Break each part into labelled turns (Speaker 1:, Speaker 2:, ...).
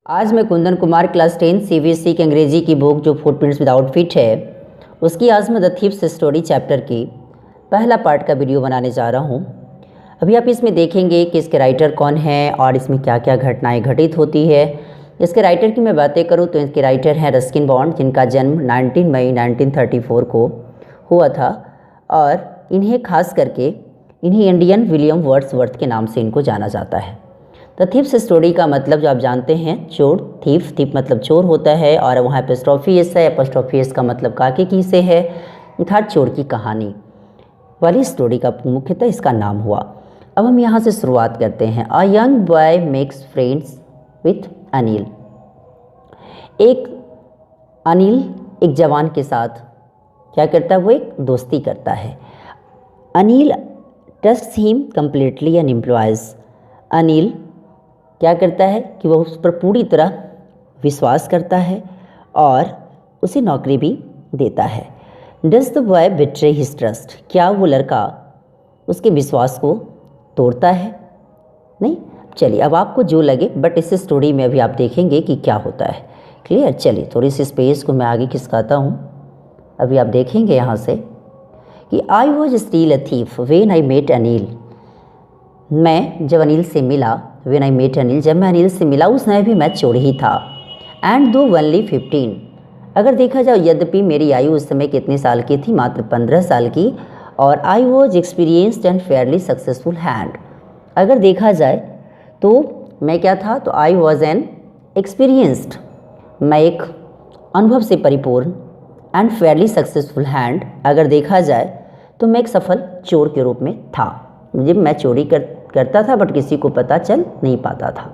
Speaker 1: आज मैं Kundan Kumar class 10 CBSE की अंग्रेजी की बुक जो फुटप्रिंट्स विदाउट फीट है उसकी आज मैं द थीफ्स स्टोरी चैप्टर की पहला पार्ट का वीडियो बनाने जा रहा हूँ। अभी आप इसमें देखेंगे कि इसके राइटर कौन है और इसमें क्या क्या घटनाएं घटित होती है। इसके राइटर की मैं बातें करूँ तो इसके राइटर हैं रस्किन बॉन्ड, जिनका जन्म 19 मई 1934 को हुआ था और इन्हें खास करके इंडियन विलियम वर्ड्सवर्थ के नाम से इनको जाना जाता है। द थीफ्स स्टोरी का मतलब जो आप जानते हैं चोर, थीफ मतलब चोर होता है और वहाँ एपोस्ट्रोफी एस है। एपोस्ट्रोफी एस का मतलब काके की से है, अर्थात चोर की कहानी वाली स्टोरी का मुख्यतः इसका नाम हुआ। अब हम यहाँ से शुरुआत करते हैं। A young boy makes friends with Anil. Anil एक जवान के साथ क्या करता है, वो एक दोस्ती करता है। Anil trusts him completely and employees. Anil क्या करता है कि वह उस पर पूरी तरह विश्वास करता है और उसे नौकरी भी देता है। Does the boy betray his trust. क्या वो लड़का उसके विश्वास को तोड़ता है? नहीं। चलिए अब आपको जो लगे, बट इस स्टोरी में अभी आप देखेंगे कि क्या होता है। क्लियर? चलिए थोड़ी सी स्पेस को मैं आगे खिसकाता हूँ। अभी आप देखेंगे यहाँ से कि I was still a thief when I met Anil. मैं जब अनिल से मिला, वेन आई मेट अनिल, जब मैं अनिल से मिला उस समय भी मैं चोर ही था। एंड दो ओनली 15। अगर देखा जाए यद्यपि मेरी आयु उस समय कितने साल की थी, मात्र 15 साल की। और I was experienced and Fairlie successful hand. अगर देखा जाए तो मैं क्या था, तो आई वॉज एन एक्सपीरियंस्ड, मैं एक अनुभव से परिपूर्ण, एंड फेयरली सक्सेसफुल हैंड, अगर देखा जाए तो मैं एक सफल चोर के रूप में था। मुझे मैं चोरी करता था बट किसी को पता चल नहीं पाता था।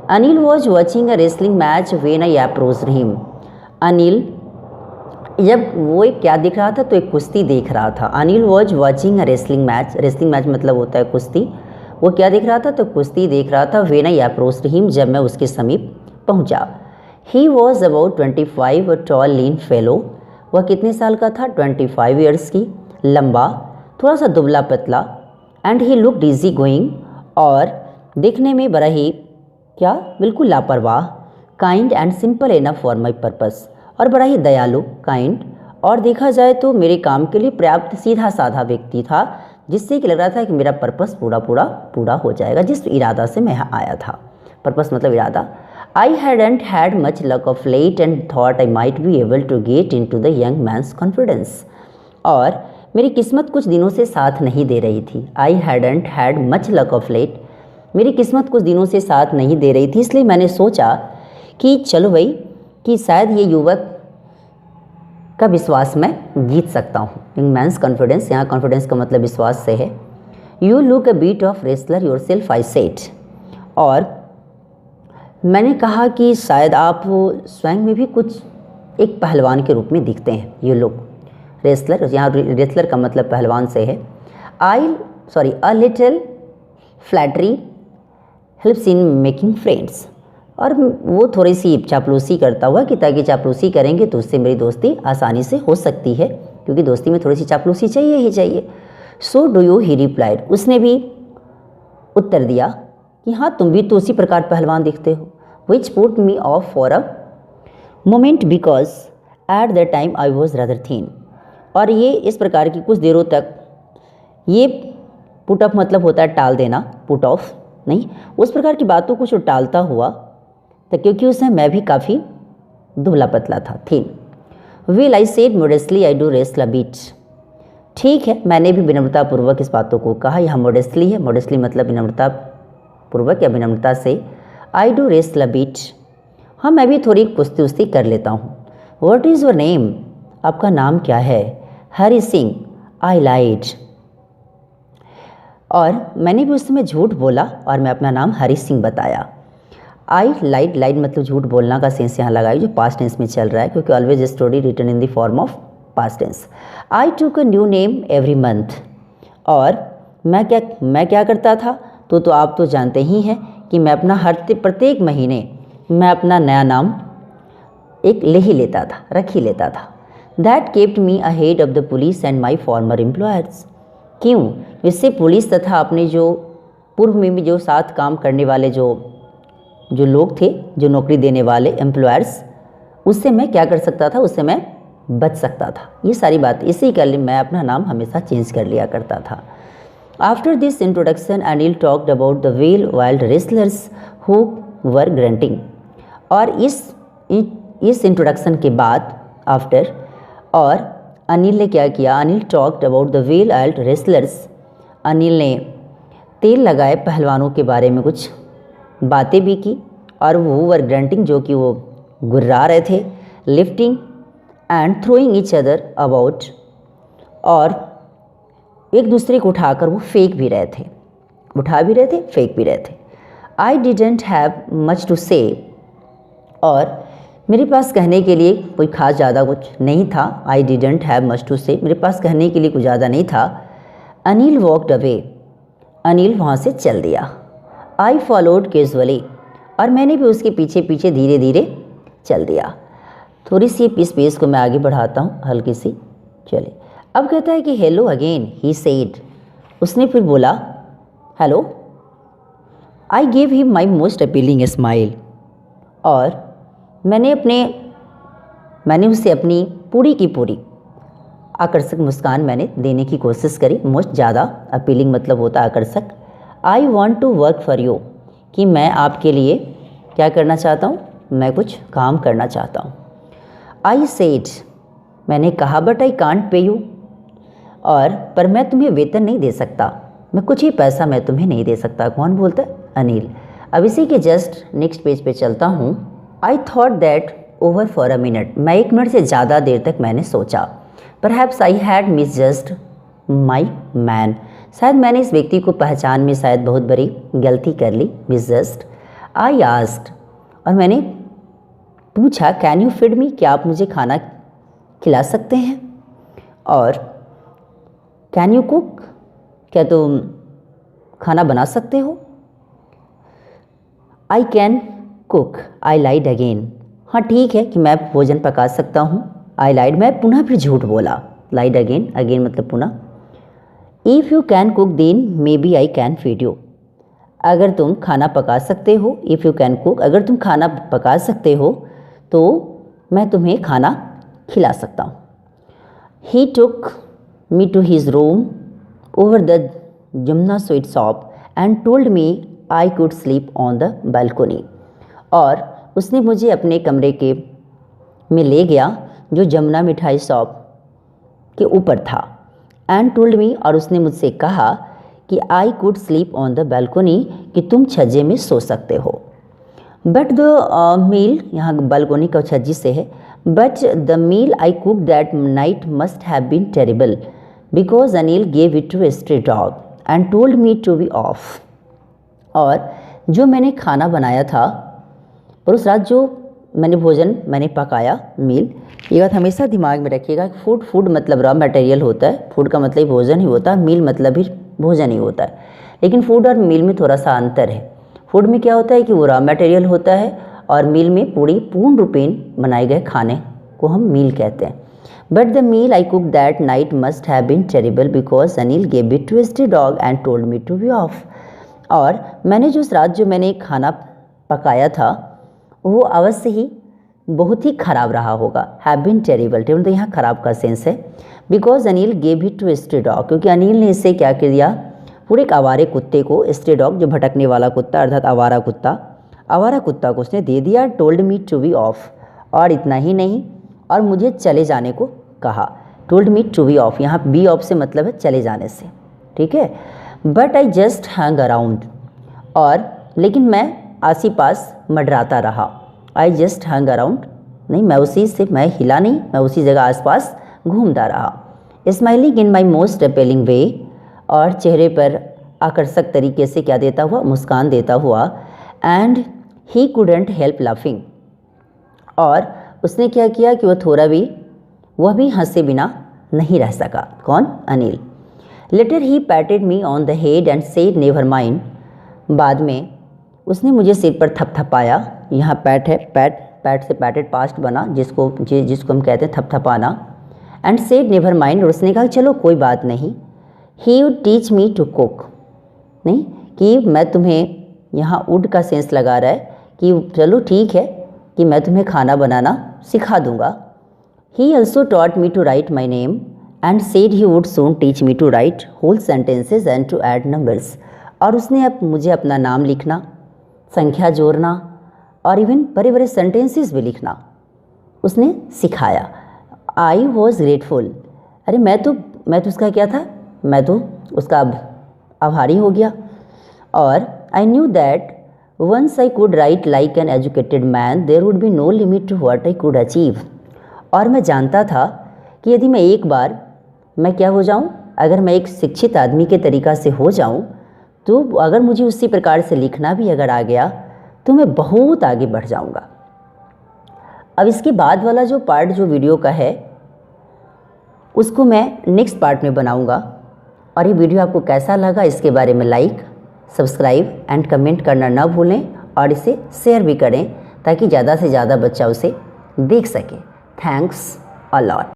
Speaker 1: Anil was watching a wrestling match when I approached him. Anil जब वो एक क्या दिख रहा था, तो एक कुश्ती देख रहा था। Anil was watching a wrestling match. Wrestling match मतलब होता है कुश्ती। वो क्या देख रहा था, तो कुश्ती देख रहा था। वेन आई अप्रोच्ड हिम, जब मैं उसके समीप पहुंचा। He was about 25, a tall lean fellow. वह कितने साल का था? 25 ईयर्स की, लंबा, थोड़ा सा दुबला पतला। And he looked easy going, और देखने में बड़ा ही क्या, बिल्कुल लापरवाह। Kind and simple enough for my purpose, और बड़ा ही दयालु, काइंड, और देखा जाए तो मेरे काम के लिए पर्याप्त सीधा साधा व्यक्ति था, जिससे कि लग रहा था कि मेरा पर्पस पूरा हो जाएगा, जिस इरादा से मैं यहाँ आया था। पर्पस मतलब इरादा। I hadn't had much luck of late and thought I might be able to get in to the young man's confidence. और मेरी किस्मत कुछ दिनों से साथ नहीं दे रही थी। I hadn't had much luck of late, मेरी किस्मत कुछ दिनों से साथ नहीं दे रही थी, इसलिए मैंने सोचा कि चलो भाई, कि शायद ये युवक का विश्वास मैं जीत सकता हूँ। इन मैंस कॉन्फिडेंस, यहाँ कॉन्फिडेंस का मतलब विश्वास से है। You look a bit of wrestler yourself, I said. और मैंने कहा कि शायद आप स्वयं में भी कुछ एक पहलवान के रूप में दिखते हैं। यू लुक रेसलर, यहाँ रेसलर का मतलब पहलवान से है। A little flattery helps in making friends. और वो थोड़ी सी चापलूसी करता हुआ कि ताकि चापलूसी करेंगे तो उससे मेरी दोस्ती आसानी से हो सकती है, क्योंकि दोस्ती में थोड़ी सी चापलूसी चाहिए ही चाहिए। So do you, he replied. उसने भी उत्तर दिया कि हाँ, तुम भी तो उसी प्रकार पहलवान दिखते हो। Which put me off for a moment because at the time I was rather thin. और ये इस प्रकार की कुछ देरों तक, ये पुट ऑफ मतलब होता है टाल देना, पुट ऑफ नहीं, उस प्रकार की बातों को जो टालता हुआ, तो क्योंकि उस समय मैं भी काफ़ी दुबला पतला था, thin. Well I said modestly I do rest a bit. ठीक है, मैंने भी विनम्रतापूर्वक इस बातों को कहा। यहाँ मोडेस्टली है, मोडेस्टली मतलब विनम्रतापूर्वक या विनम्रता से। I do rest a bit, हाँ मैं भी थोड़ी कुश्ती उस्ती कर लेता हूँ। व्हाट इज़ योर नेम, आपका नाम क्या है? हरी सिंह। आई लाइड, और मैंने भी उस समय झूठ बोला और मैं अपना नाम हरी सिंह बताया। आई लाइड मतलब झूठ बोलना का सेंस यहाँ लगाई, जो पास्ट टेंस में चल रहा है, क्योंकि always story written in the form of past tense. I took a new name every month, और मैं क्या करता था, तो आप तो जानते ही हैं कि मैं अपना प्रत्येक महीने मैं अपना नया नाम एक ले ही लेता था, रख ही लेता था। That kept me ahead of the police and my farmer employers. क्यों? इससे पुलिस तथा अपने जो पूर्व में भी जो साथ काम करने वाले जो जो लोग थे, जो नौकरी देने वाले एम्प्लॉयर्स, उससे मैं क्या कर सकता था, उससे मैं बच सकता था। ये सारी बात इसी के लिए मैं अपना नाम हमेशा चेंज कर लिया करता था। After this introduction Anil talked about the well wild wrestlers who were grunting. और इस इंट्रोडक्शन के बाद आफ्टर, और अनिल ने क्या किया, Anil talked about the well wild wrestlers, Anil ने तेल लगाए पहलवानों के बारे में कुछ बातें भी की, और वो वर ग्रंटिंग, जो कि वो गुर्रा रहे थे, lifting and throwing each other about, और एक दूसरे को उठाकर वो फेंक भी रहे थे, उठा भी रहे थे, फेंक भी रहे थे। I didn't have much to say, और मेरे पास कहने के लिए कोई खास ज़्यादा कुछ नहीं था। I didn't have much to say, मेरे पास कहने के लिए कुछ ज़्यादा नहीं था। अनिल वॉकड अवे, अनिल वहाँ से चल दिया। आई फॉलोड कैजुअली, और मैंने भी उसके पीछे पीछे धीरे धीरे चल दिया। थोड़ी सी इस पेज को मैं आगे बढ़ाता हूँ, हल्की सी। चलिए, अब कहता है कि हेलो अगेन ही सेड, उसने फिर बोला hello. I gave him my most appealing smile, और मैंने उसे अपनी पूरी की पूरी आकर्षक मुस्कान मैंने देने की कोशिश करी। मोस्ट ज़्यादा, अपीलिंग मतलब होता है आकर्षक। I want to work for you, कि मैं आपके लिए क्या करना चाहता हूँ, मैं कुछ काम करना चाहता हूँ। आई सेड, मैंने कहा, but I can't pay you, और पर मैं तुम्हें वेतन नहीं दे सकता, मैं कुछ ही पैसा मैं तुम्हें नहीं दे सकता। कौन बोलता है? अनिल। अब इसी के जस्ट नेक्स्ट पेज पे चलता हूँ। I thought that over for a minute, मैं 1 मिनट से ज़्यादा देर तक मैंने सोचा। Perhaps I had misjudged my man, शायद मैंने इस व्यक्ति को पहचान में शायद बहुत बड़ी गलती कर ली। मिसजस्ट। आई आस्क्ड, और मैंने पूछा, कैन यू फीड मी, क्या आप मुझे खाना खिला सकते हैं? और कैन यू कुक, क्या तुम खाना बना सकते हो? I can cook, I lied again, हाँ ठीक है कि मैं भोजन पका सकता हूँ। आई लाइड, मैं पुनः फिर झूठ बोला। लाइड अगेन, अगेन मतलब पुनः। If you can cook then maybe I can feed you, अगर तुम खाना पका सकते हो, इफ़ यू कैन कुक, अगर तुम खाना पका सकते हो तो मैं तुम्हें खाना खिला सकता हूँ। He took me to his room over the Jamuna sweet shop and told me I could sleep on the balcony, और उसने मुझे अपने कमरे के में ले गया जो जमुना मिठाई शॉप के ऊपर था। एंड टोल्ड मी, और उसने मुझसे कहा कि आई could sleep on the balcony, कि तुम छज्जे में सो सकते हो। बट द मील, यहाँ बालकोनी का छज्जी से है, but the meal I cook that night must have been terrible because Anil gave it to a stray dog and told me to be off, और जो मैंने खाना बनाया था, पर उस रात जो भोजन मैंने पकाया, मील, ये बात हमेशा दिमाग में रखिएगा। फूड मतलब रॉ मटेरियल होता है, फूड का मतलब भोजन ही होता है, मील मतलब भी भोजन ही होता है, लेकिन फूड और मील में थोड़ा सा अंतर है। फूड में क्या होता है कि वो रॉ मटेरियल होता है, और मील में पूर्ण रूपेण बनाए गए खाने को हम मील कहते हैं। But the meal I cook that night must have been terrible because Anil gave it to a stray dog and told me to be off, और मैंने जो उस रात जो मैंने खाना पकाया था वो अवश्य ही बहुत ही ख़राब रहा होगा। हैव बीन टेरिबल, टेरिबल तो यहाँ ख़राब का सेंस है। Because Anil gave it to a stray dog, क्योंकि अनिल ने इससे क्या कर दिया, पूरे एक आवारे कुत्ते को, स्ट्रे डॉग जो भटकने वाला कुत्ता अर्थात आवारा कुत्ता को उसने दे दिया। Told me to be off, और इतना ही नहीं, और मुझे चले जाने को कहा। Told me to be off, यहाँ बी ऑफ से मतलब है चले जाने से, ठीक है। But I just hang around, और लेकिन मैं आसी पास मंडराता रहा। आई जस्ट हैंग अराउंड, नहीं मैं हिला नहीं, मैं उसी जगह आसपास घूमता रहा। Smiling in my most appealing वे, और चेहरे पर आकर्षक तरीके से क्या देता हुआ, मुस्कान देता हुआ। And he couldn't help laughing, और उसने क्या किया कि वह भी हंसे बिना नहीं रह सका। कौन? Anil. Later he patted me on the head and said never mind, बाद में उसने मुझे सिर पर थपथपाया। यहाँ पैट है, पैट से पैटेड पास्ट बना, जिसको हम कहते हैं थपथपाना। एंड सेड नेवर माइंड, और उसने कहा चलो कोई बात नहीं। He would teach me to cook, नहीं कि मैं तुम्हें, यहाँ वुड का सेंस लगा रहा है कि चलो ठीक है कि मैं तुम्हें खाना बनाना सिखा दूँगा। He also taught me to write my name and said he would soon teach me to write whole sentences and to add numbers. और उसने अब मुझे अपना नाम लिखना, संख्या जोड़ना और इवन बड़े बड़े सेंटेंसेस भी लिखना उसने सिखाया। I was grateful. अरे मैं तो उसका क्या था, मैं तो उसका आभारी हो गया। और I knew that once I could write like an educated man there would be no limit to what I could achieve. और मैं जानता था कि यदि मैं एक बार मैं क्या हो जाऊं, अगर मैं एक शिक्षित आदमी के तरीक़ा से हो जाऊं, तो अगर मुझे उसी प्रकार से लिखना भी अगर आ गया तो मैं बहुत आगे बढ़ जाऊंगा। अब इसके बाद वाला जो पार्ट जो वीडियो का है उसको मैं नेक्स्ट पार्ट में बनाऊंगा। और ये वीडियो आपको कैसा लगा इसके बारे में लाइक, सब्सक्राइब एंड कमेंट करना ना भूलें और इसे शेयर भी करें ताकि ज़्यादा से ज़्यादा बच्चा उसे देख सके। Thanks a lot.